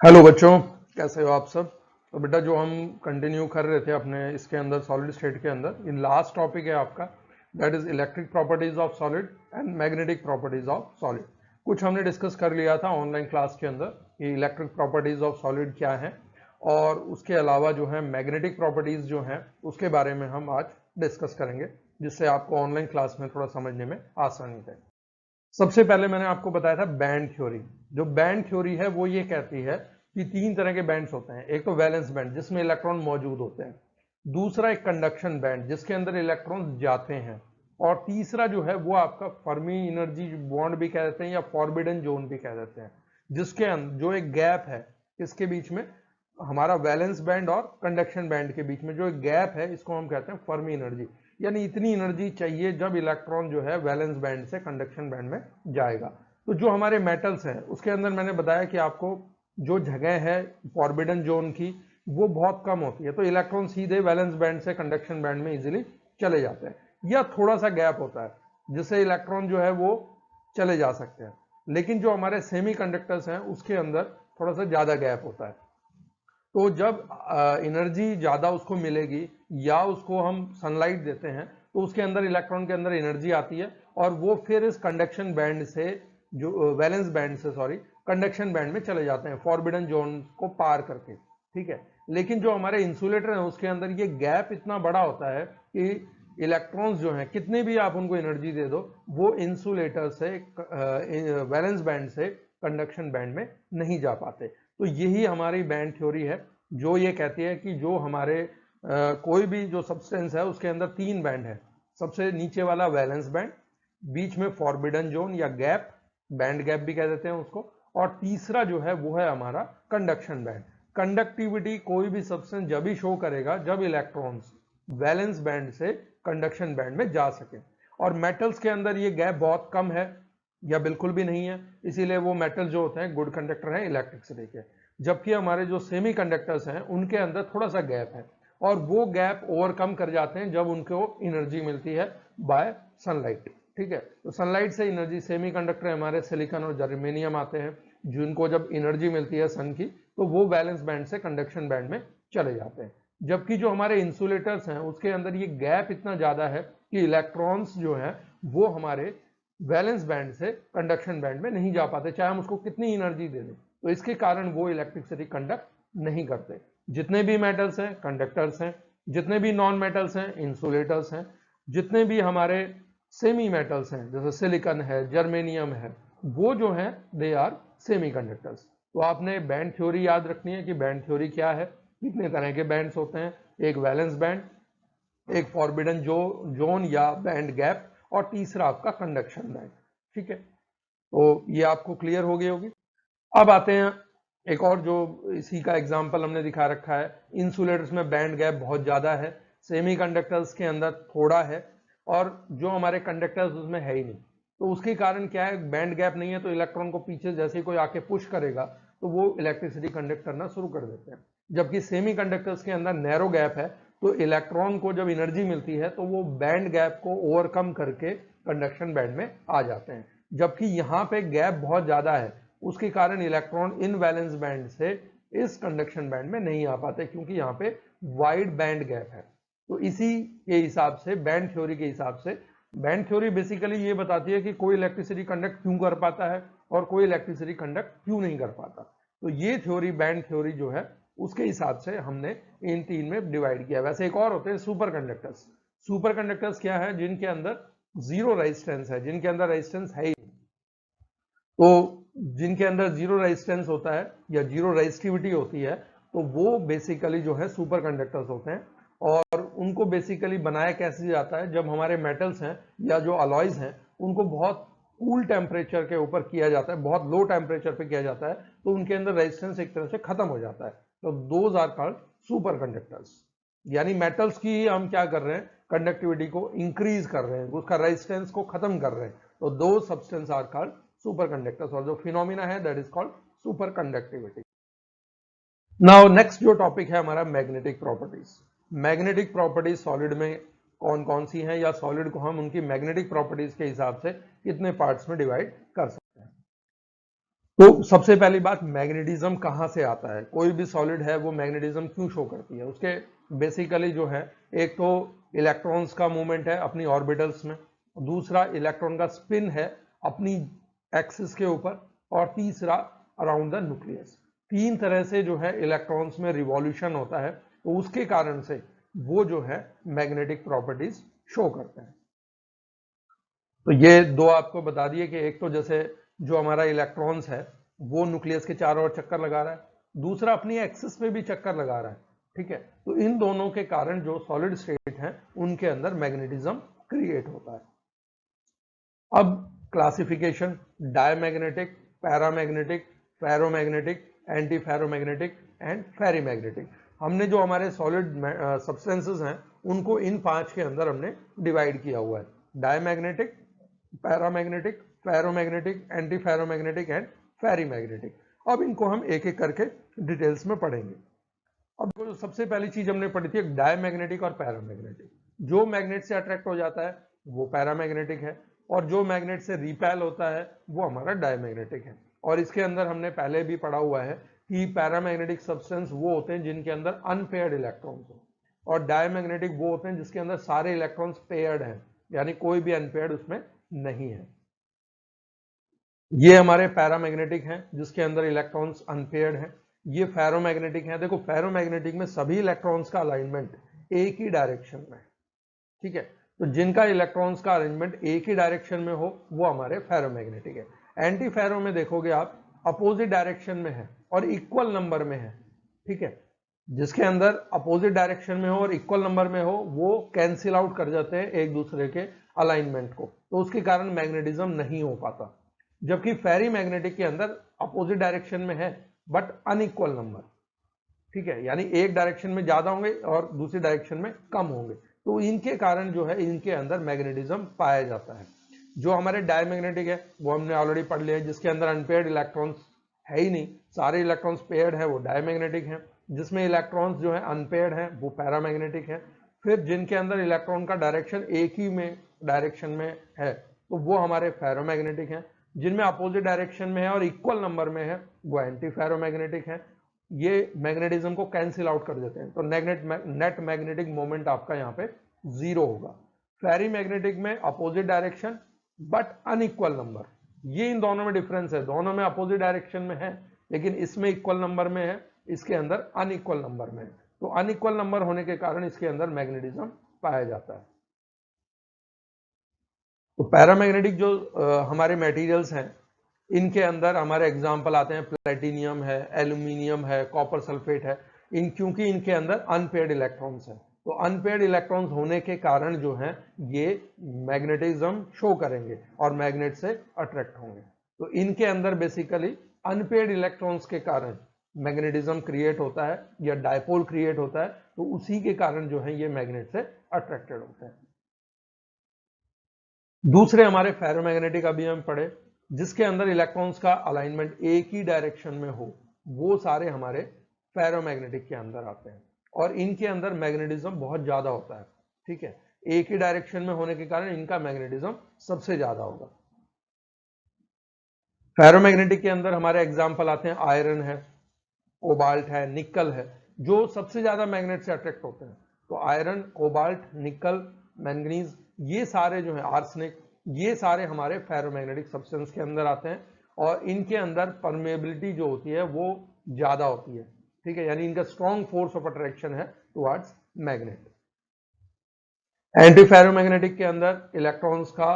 Hello बच्चों, कैसे हो आप सब। तो बेटा जो हम कंटिन्यू कर रहे थे अपने इसके अंदर सॉलिड स्टेट के अंदर, ये लास्ट टॉपिक है आपका, that is electric properties of solid and magnetic properties of solid. कुछ हमने डिस्कस कर लिया था ऑनलाइन क्लास के अंदर कि इलेक्ट्रिक प्रॉपर्टीज ऑफ सॉलिड क्या है, और उसके अलावा जो है मैग्नेटिक प्रॉपर्टीज जो हैं उसके बारे में हम आज डिस्कस करेंगे, जिससे आपको ऑनलाइन क्लास में थोड़ा समझने में आसानी है। सबसे पहले मैंने आपको बताया था बैंड थ्योरी। जो बैंड थ्योरी है वो ये कहती है कि तीन तरह के बैंड्स होते हैं। एक तो वैलेंस बैंड जिसमें इलेक्ट्रॉन मौजूद होते हैं, दूसरा एक कंडक्शन बैंड जिसके अंदर इलेक्ट्रॉन जाते हैं, और तीसरा जो है वो आपका फर्मी एनर्जी बॉन्ड भी कह देते हैं या फॉरबिडन जोन भी कह देते हैं, जिसके अंदर जो एक गैप है इसके बीच में, हमारा वैलेंस बैंड और कंडक्शन बैंड के बीच में जो एक गैप है इसको हम कहते हैं फर्मी एनर्जी। यानी इतनी एनर्जी चाहिए जब इलेक्ट्रॉन जो है वैलेंस बैंड से कंडक्शन बैंड में जाएगा। तो जो हमारे मेटल्स हैं उसके अंदर मैंने बताया कि आपको जो जगह है फॉरबिडन जोन की वो बहुत कम होती है, तो इलेक्ट्रॉन सीधे वैलेंस बैंड से कंडक्शन बैंड में इजीली चले जाते हैं, या थोड़ा सा गैप होता है जिससे इलेक्ट्रॉन जो है वो चले जा सकते हैं। लेकिन जो हमारे सेमी कंडक्टर्स हैं उसके अंदर थोड़ा सा ज्यादा गैप होता है। तो जब एनर्जी ज़्यादा उसको मिलेगी या उसको हम सनलाइट देते हैं तो उसके अंदर इलेक्ट्रॉन के अंदर एनर्जी आती है, और वो फिर इस कंडक्शन बैंड से जो वैलेंस बैंड से सॉरी कंडक्शन बैंड में चले जाते हैं फॉरबिडन जोन को पार करके। ठीक है, लेकिन जो हमारे इंसुलेटर हैं उसके अंदर ये गैप इतना बड़ा होता है कि इलेक्ट्रॉन्स जो हैं कितने भी आप उनको एनर्जी दे दो वो इंसुलेटर से वैलेंस बैंड से कंडक्शन बैंड में नहीं जा पाते। तो यही हमारी बैंड थ्योरी है जो ये कहती है कि जो हमारे कोई भी जो सब्सटेंस है उसके अंदर तीन बैंड है। सबसे नीचे वाला वैलेंस बैंड, बीच में फॉरबिडन जोन या गैप, बैंड गैप भी कह देते हैं उसको, और तीसरा जो है वो है हमारा कंडक्शन बैंड। कंडक्टिविटी कोई भी सब्सटेंस जब भी शो करेगा जब इलेक्ट्रॉन्स वैलेंस बैंड से कंडक्शन बैंड में जा सके। और मेटल्स के अंदर ये गैप बहुत कम है या बिल्कुल भी नहीं है, इसीलिए वो मेटल जो होते हैं गुड कंडक्टर हैं इलेक्ट्रिसिटी के। जबकि हमारे जो सेमी कंडक्टर्स हैं उनके अंदर थोड़ा सा गैप है, और वो गैप ओवरकम कर जाते हैं जब उनको एनर्जी मिलती है बाय सनलाइट। ठीक है, तो सनलाइट से एनर्जी, सेमी कंडक्टर हमारे सिलिकॉन और जर्मेनियम आते हैं जिनको जब एनर्जी मिलती है सन की तो वो वैलेंस बैंड से कंडक्शन बैंड में चले जाते हैं। जबकि जो हमारे इंसुलेटर्स हैं उसके अंदर ये गैप इतना ज्यादा है कि इलेक्ट्रॉन्स जो है वो हमारे वैलेंस बैंड से कंडक्शन बैंड में नहीं जा पाते चाहे हम उसको कितनी एनर्जी दे दें। तो इसके कारण वो इलेक्ट्रिसिटी कंडक्ट नहीं करते। जितने भी मेटल्स हैं कंडक्टर्स हैं, जितने भी नॉन मेटल्स हैं इंसुलेटर्स हैं, जितने भी हमारे सेमी मेटल्स हैं जैसे सिलिकॉन है, जर्मेनियम है, वो जो है दे आर सेमी कंडक्टर्स। तो आपने बैंड थ्योरी याद रखनी है कि बैंड थ्योरी क्या है, कितने तरह के बैंड्स होते हैं, एक वैलेंस बैंड, एक फॉरबिडन जोन या बैंड गैप, और तीसरा आपका कंडक्शन बैंड। ठीक है, तो ये आपको क्लियर हो गई होगी। अब आते हैं एक और जो इसी का एग्जांपल हमने दिखा रखा है, इंसुलेटर्स में बैंड गैप बहुत ज्यादा है, सेमी कंडक्टर्स के अंदर थोड़ा है, और जो हमारे कंडक्टर्स उसमें है ही नहीं। तो उसके कारण क्या है, बैंड गैप नहीं है तो इलेक्ट्रॉन को पीछे जैसे ही कोई आके पुश करेगा तो वो इलेक्ट्रिसिटी कंडक्ट करना शुरू कर देते हैं। जबकि सेमी कंडक्टर्स के अंदर नैरो गैप है, तो इलेक्ट्रॉन को जब एनर्जी मिलती है तो वो बैंड गैप को ओवरकम करके कंडक्शन बैंड में आ जाते हैं। जबकि यहाँ पे गैप बहुत ज्यादा है, उसके कारण इलेक्ट्रॉन इन वैलेंस बैंड से इस कंडक्शन बैंड में नहीं आ पाते क्योंकि यहाँ पे वाइड बैंड गैप है। तो इसी के हिसाब से बैंड थ्योरी के हिसाब से, बैंड थ्योरी बेसिकली ये बताती है कि कोई इलेक्ट्रिसिटी कंडक्ट क्यों कर पाता है और कोई इलेक्ट्रिसिटी कंडक्ट क्यों नहीं कर पाता। तो ये थ्योरी, बैंड थ्योरी जो है उसके हिसाब से हमने इन तीन में डिवाइड किया। वैसे एक और होते हैं सुपर कंडक्टर्स। सुपर कंडक्टर्स क्या है, जिनके अंदर जीरो रेजिस्टेंस है, जिनके अंदर रेजिस्टेंस है ही। तो जिनके अंदर जीरो रेजिस्टेंस होता है या जीरो रेजिस्टिविटी होती है तो वो बेसिकली जो है सुपर कंडक्टर्स होते हैं। और उनको बेसिकली बनाया कैसे जाता है, जब हमारे मेटल्स हैं या जो अलॉयज हैं उनको बहुत कूल टेम्परेचर के ऊपर किया जाता है, बहुत लो टेम्परेचर पे किया जाता है, तो उनके अंदर रेजिस्टेंस एक तरह से खत्म हो जाता है। तो those are called superconductors. यानी मेटल्स की हम क्या कर रहे हैं, कंडक्टिविटी को इंक्रीज कर रहे हैं, उसका रेजिस्टेंस को खत्म कर रहे हैं। तो दो substance are called superconductors, और जो फिनोमिना है that is called superconductivity. Now next जो टॉपिक है हमारा magnetic properties. Magnetic properties solid में कौन कौन सी हैं, या सॉलिड को हम उनकी मैग्नेटिक प्रॉपर्टीज के हिसाब से कितने पार्ट्स में डिवाइड कर सकते हैं। तो सबसे पहली बात, मैग्नेटिज्म कहाँ से आता है, कोई भी सॉलिड है वो मैग्नेटिज्म क्यों शो करती है। उसके बेसिकली जो है, एक तो इलेक्ट्रॉन्स का मूवमेंट है अपनी ऑर्बिटल्स में, दूसरा इलेक्ट्रॉन का स्पिन है अपनी एक्सिस के ऊपर, और तीसरा अराउंड द न्यूक्लियस। तीन तरह से जो है इलेक्ट्रॉन्स में रिवॉल्यूशन होता है, तो उसके कारण से वो जो है मैग्नेटिक प्रॉपर्टीज शो करते हैं। तो ये दो आपको बता दिए कि एक तो जैसे जो हमारा इलेक्ट्रॉन्स है वो न्यूक्लियस के चारों ओर चक्कर लगा रहा है, दूसरा अपनी एक्सिस पे भी चक्कर लगा रहा है, ठीक है। तो इन दोनों के कारण जो सॉलिड स्टेट है उनके अंदर मैग्नेटिज्म क्रिएट होता है। अब classification, diamagnetic, paramagnetic, ferromagnetic, anti ferromagnetic and ferrimagnetic. हमने जो हमारे सॉलिड सब्सटेंसेस हैं उनको इन पांच के अंदर हमने डिवाइड किया हुआ है, diamagnetic, paramagnetic, ferromagnetic, anti ferromagnetic and ferrimagnetic. अब इनको हम एक एक करके डिटेल्स में पढ़ेंगे। अब जो सबसे पहली चीज हमने पढ़ी थी डायमैग्नेटिक और पैरामैग्नेटिक। जो मैग्नेट से अट्रैक्ट हो जाता है वो पैरामैग्नेटिक है, और जो मैग्नेट से रिपेल होता है वो हमारा डायमैग्नेटिक है। और इसके अंदर हमने पहले भी पढ़ा हुआ है कि पैरामैग्नेटिक सब्सटेंस वो होते हैं जिनके अंदर अनपेयर्ड इलेक्ट्रॉन्स हो, और डायमैग्नेटिक वो होते हैं जिसके अंदर सारे इलेक्ट्रॉन्स पेयर्ड हैं, यानी कोई भी अनपेयर्ड उसमें नहीं है। ये हमारे पैरामैग्नेटिक हैं जिसके अंदर इलेक्ट्रॉन्स अनपेयर्ड हैं। ये फेरोमैग्नेटिक हैं। देखो फेरोमैग्नेटिक में सभी इलेक्ट्रॉन्स का अलाइनमेंट एक ही डायरेक्शन में, ठीक है। तो जिनका इलेक्ट्रॉन्स का अरेंजमेंट एक ही डायरेक्शन में हो वो हमारे फेरोमैग्नेटिक है। एंटी फेरो में देखोगे आप अपोजिट डायरेक्शन में है और इक्वल नंबर में है, ठीक है। जिसके अंदर अपोजिट डायरेक्शन में हो और इक्वल नंबर में हो वो कैंसिल आउट कर जाते हैं एक दूसरे के अलाइनमेंट को, तो उसके कारण मैग्नेटिज्म नहीं हो पाता। जबकि फेरी मैग्नेटिक के अंदर अपोजिट डायरेक्शन में है बट अनइक्वल नंबर, ठीक है, यानी एक डायरेक्शन में ज्यादा होंगे और दूसरी डायरेक्शन में कम होंगे, तो इनके कारण जो है इनके अंदर मैग्नेटिज्म पाया जाता है। जो हमारे डायमैग्नेटिक है वो हमने ऑलरेडी पढ़ लिया है, जिसके अंदर अनपेयर्ड इलेक्ट्रॉन्स है ही नहीं, सारे इलेक्ट्रॉन्स पेयर्ड है वो डायमैग्नेटिक है। जिसमें इलेक्ट्रॉन्स जो है अनपेयर्ड है वो पैरामैग्नेटिक है। फिर जिनके अंदर इलेक्ट्रॉन का डायरेक्शन एक ही में डायरेक्शन में है तो वो हमारे फेरोमैग्नेटिक हैं। जिनमें अपोजिट डायरेक्शन में है और इक्वल नंबर में है वो एंटी फेरोमैग्नेटिक है। ये मैग्नेटिज्म को कैंसिल आउट कर देते हैं, तो नेट मैग्नेटिक मोमेंट आपका यहाँ पे जीरो होगा। फेरी मैग्नेटिक में opposite direction but unequal number, ये इन दोनों में डिफरेंस है, दोनों में अपोजिट डायरेक्शन में है लेकिन इसमें इक्वल नंबर में है, इसके अंदर अनइक्वल नंबर में है। तो अनइक्वल नंबर होने के कारण इसके अंदर मैग्नेटिज्म पाया जाता है। तो पैरामैग्नेटिक जो हमारे मटेरियल्स हैं इनके अंदर हमारे एग्जाम्पल आते हैं, प्लेटिनियम है, एल्यूमिनियम है, कॉपर सल्फेट है। क्योंकि इनके अंदर अनपेयर्ड इलेक्ट्रॉन्स हैं, तो अनपेयर्ड इलेक्ट्रॉन्स होने के कारण जो है ये मैग्नेटिज्म शो करेंगे और मैग्नेट से अट्रैक्ट होंगे। तो इनके अंदर बेसिकली अनपेयर्ड इलेक्ट्रॉन्स के कारण मैग्नेटिज्म क्रिएट होता है या डायपोल क्रिएट होता है, तो उसी के कारण जो है ये मैग्नेट से अट्रैक्टेड होते हैं। दूसरे हमारे फेरोमैग्नेटिक अभी हम पढ़े, जिसके अंदर इलेक्ट्रॉन्स का अलाइनमेंट एक ही डायरेक्शन में हो, वो सारे हमारे फेरोमैग्नेटिक के अंदर आते हैं और इनके अंदर मैग्नेटिज्म बहुत ज्यादा होता है, ठीक है। एक ही डायरेक्शन में होने के कारण इनका मैग्नेटिज्म सबसे ज्यादा होगा। फेरोमैग्नेटिक के अंदर हमारे एग्जाम्पल आते हैं, आयरन है, कोबाल्ट है, निकल है, जो सबसे ज्यादा मैग्नेट से अट्रैक्ट होते हैं। तो आयरन, कोबाल्ट, निकल, मैंगनीज, ये सारे जो है, आर्सेनिक, ये सारे हमारे फेरोमैग्नेटिक सब्सटेंस के अंदर आते हैं और इनके अंदर परमेबिलिटी जो होती है वो ज्यादा होती है, ठीक है, यानी इनका स्ट्रॉन्ग फोर्स ऑफ अट्रैक्शन है टुवर्ड्स मैग्नेट। एंटी फेरोमैग्नेटिक के अंदर इलेक्ट्रॉन्स का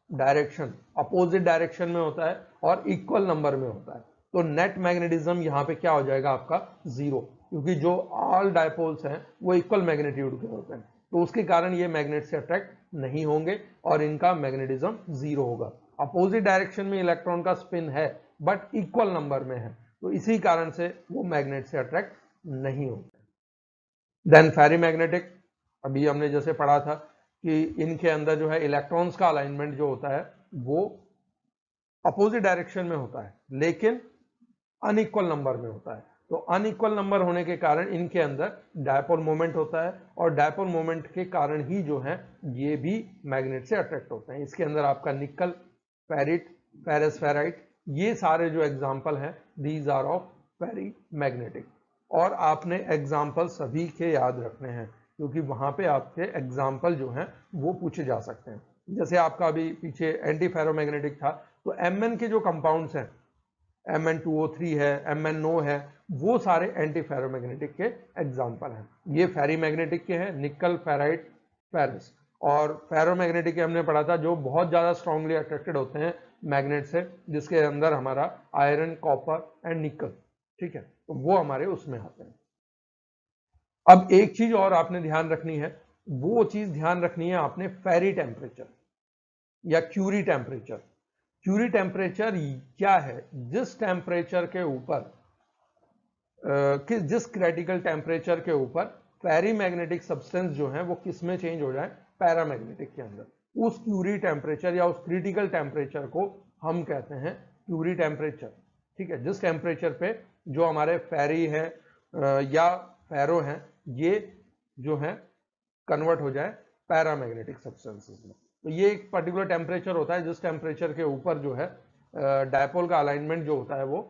डायरेक्शन अपोजिट डायरेक्शन में होता है और इक्वल नंबर में होता है, तो नेट मैग्नेटिज्म यहां पे क्या हो जाएगा आपका जीरो, क्योंकि जो ऑल डायपोल्स हैं वो इक्वल मैग्नीट्यूड के होते हैं, तो उसके कारण ये मैग्नेट से अट्रैक्ट नहीं होंगे और इनका मैग्नेटिज्म जीरो होगा। अपोजिट डायरेक्शन में इलेक्ट्रॉन का स्पिन है बट इक्वल नंबर में है, तो इसी कारण से वो मैग्नेट से अट्रैक्ट नहीं होते। देन फेरी मैग्नेटिक, अभी हमने जैसे पढ़ा था कि इनके अंदर जो है इलेक्ट्रॉन्स का अलाइनमेंट जो होता है वो अपोजिट डायरेक्शन में होता है लेकिन अनइक्वल नंबर में होता है, तो अनइक्वल नंबर होने के कारण इनके अंदर डायपोल मोमेंट होता है और डायपोल मोमेंट के कारण ही जो है ये भी मैग्नेट से अट्रैक्ट होते हैं। इसके अंदर आपका निकल, फेरिट, फेरस फेराइट, ये सारे जो एग्जाम्पल हैं these are of ferromagnetic, और आपने एग्जाम्पल सभी के याद रखने हैं क्योंकि वहां पे आपके एग्जाम्पल जो हैं वो पूछे जा सकते हैं। जैसे आपका अभी पीछे एंटी फेरोमैग्नेटिक था, तो Mn के जो कंपाउंड्स हैं, Mn2O3 है, MnO है, वो सारे एंटी फेरोमैग्नेटिक के एग्जाम्पल हैं। ये फेरी मैग्नेटिक के हैं, निकल, फेराइट, फेरस। और फेरोमैग्नेटिक के हमने पढ़ा था जो बहुत ज्यादा स्ट्रांगली अट्रैक्टेड होते हैं मैग्नेट से, जिसके अंदर हमारा आयरन, कॉपर एंड निकल, ठीक है, तो वो हमारे उसमें आते हैं। अब एक चीज और आपने ध्यान रखनी है, वो चीज ध्यान रखनी है आपने फेरी टेम्परेचर या क्यूरी टेम्परेचर। क्यूरी टेम्परेचर क्या है? जिस टेम्परेचर के ऊपर जिस क्रिटिकल टेम्परेचर के ऊपर फेरी मैग्नेटिक सब्सटेंस जो है वो किस में चेंज हो जाए, पैरामैग्नेटिक के अंदर, उस क्यूरी टेम्परेचर या उस क्रिटिकल टेम्परेचर को हम कहते हैं क्यूरी टेम्परेचर। ठीक है, जिस टेम्परेचर पे जो हमारे फेरी है या फेरो हैं, ये जो है कन्वर्ट हो जाए पैरामैग्नेटिक सब्सटेंसेस में। तो ये एक पर्टिकुलर टेम्परेचर होता है जिस टेम्परेचर के ऊपर जो है डायपोल का अलाइनमेंट जो होता है वो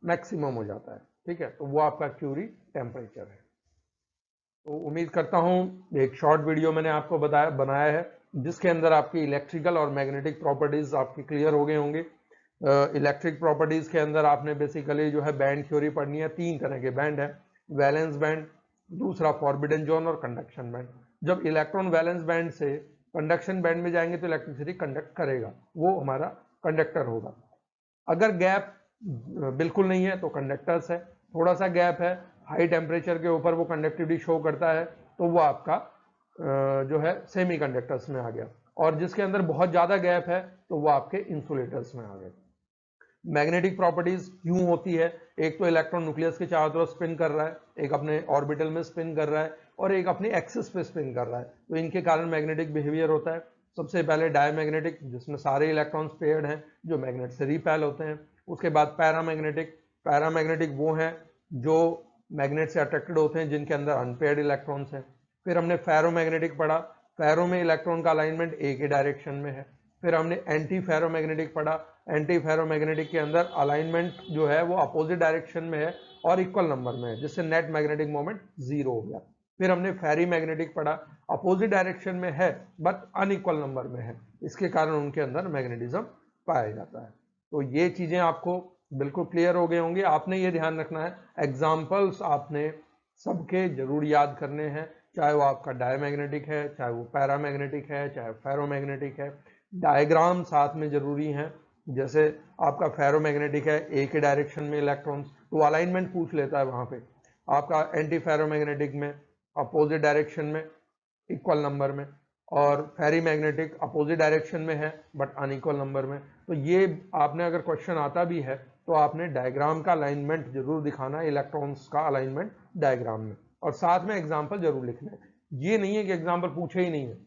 मैक्सिमम हो जाता है। ठीक है, तो वो आपका क्यूरी टेम्परेचर है। तो उम्मीद करता हूं एक शॉर्ट वीडियो मैंने आपको बनाया है जिसके अंदर आपकी इलेक्ट्रिकल और मैग्नेटिक प्रॉपर्टीज आपकी क्लियर हो गए होंगे। इलेक्ट्रिक प्रॉपर्टीज के अंदर आपने बेसिकली जो है बैंड थ्योरी पढ़नी है। 3 तरह के बैंड है, वैलेंस बैंड, दूसरा फॉरबिडन जोन और कंडक्शन बैंड। जब इलेक्ट्रॉन वैलेंस बैंड से कंडक्शन बैंड में जाएंगे तो इलेक्ट्रिसिटी कंडक्ट करेगा, वो हमारा कंडक्टर होगा। अगर गैप बिल्कुल नहीं है तो कंडक्टर्स है, थोड़ा सा गैप है, हाई टेम्परेचर के ऊपर वो कंडक्टिविटी शो करता है, तो वो आपका जो है सेमी कंडक्टर्स में आ गया। और जिसके अंदर बहुत ज्यादा गैप है तो वो आपके इंसुलेटर्स में आ गए। मैग्नेटिक प्रॉपर्टीज यूं होती है, एक तो इलेक्ट्रॉन न्यूक्लियस के चारों तरफ स्पिन कर रहा है, एक अपने ऑर्बिटल में स्पिन कर रहा है और एक अपने एक्सिस पे स्पिन कर रहा है, तो इनके कारण मैग्नेटिक बिहेवियर होता है। सबसे पहले डायमैग्नेटिक, जिसमें सारे इलेक्ट्रॉन्स पेयर्ड हैं जो मैग्नेट से रिपेल होते हैं। उसके बाद पैरामैग्नेटिक, पैरामैग्नेटिक वो हैं जो मैग्नेट से अट्रैक्टेड होते हैं जिनके अंदर अनपेयर्ड इलेक्ट्रॉन्स हैं। फिर हमने फेरोमैग्नेटिक पढ़ा, फेरो में इलेक्ट्रॉन का अलाइनमेंट एक ही डायरेक्शन में है। फिर हमने एंटी फेरोमैग्नेटिक पढ़ा, एंटी फेरोमैग्नेटिक के अंदर अलाइनमेंट जो है वो अपोजिट डायरेक्शन में है और इक्वल नंबर में है, जिससे नेट मैग्नेटिक मोमेंट 0 हो गया। फिर हमने फेरी मैग्नेटिक पढ़ा, अपोजिट डायरेक्शन में है बट अनइक्वल नंबर में है, इसके कारण उनके अंदर मैग्नेटिज्म पाया जाता है। तो ये चीजें आपको बिल्कुल क्लियर हो गए होंगे। आपने ये ध्यान रखना है, एग्जाम्पल्स आपने सबके जरूर याद करने हैं, चाहे वो आपका डायमैग्नेटिक है, चाहे वो पैरामैग्नेटिक है, चाहे फेरोमैग्नेटिक है। डायग्राम साथ में जरूरी हैं, जैसे आपका फेरोमैग्नेटिक है, एक ही डायरेक्शन में इलेक्ट्रॉन्स, तो अलाइनमेंट पूछ लेता है वहां पे। आपका एंटी फेरोमैग्नेटिक में अपोजिट डायरेक्शन में इक्वल नंबर में, और फेरी मैग्नेटिक अपोजिट डायरेक्शन में है बट अनइक्वल नंबर में। तो ये आपने अगर क्वेश्चन आता भी है तो आपने डायग्राम का अलाइनमेंट जरूर दिखाना है, इलेक्ट्रॉन्स का अलाइनमेंट डायग्राम में, और साथ में एग्जाम्पल जरूर लिखना है। ये नहीं है कि एग्जाम्पल पूछे ही नहीं है,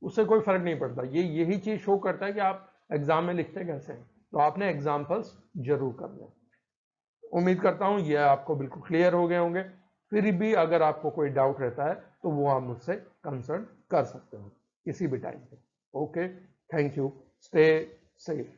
उससे कोई फर्क नहीं पड़ता। ये यही चीज शो करता है कि आप एग्जाम में लिखते कैसे हैं, तो आपने एग्जाम्पल्स जरूर करने। उम्मीद करता हूं ये आपको बिल्कुल क्लियर हो गए होंगे। फिर भी अगर आपको कोई डाउट रहता है तो वो आप मुझसे कंसल्ट कर सकते हो किसी भी टाइम पे। Okay, thank you, stay safe.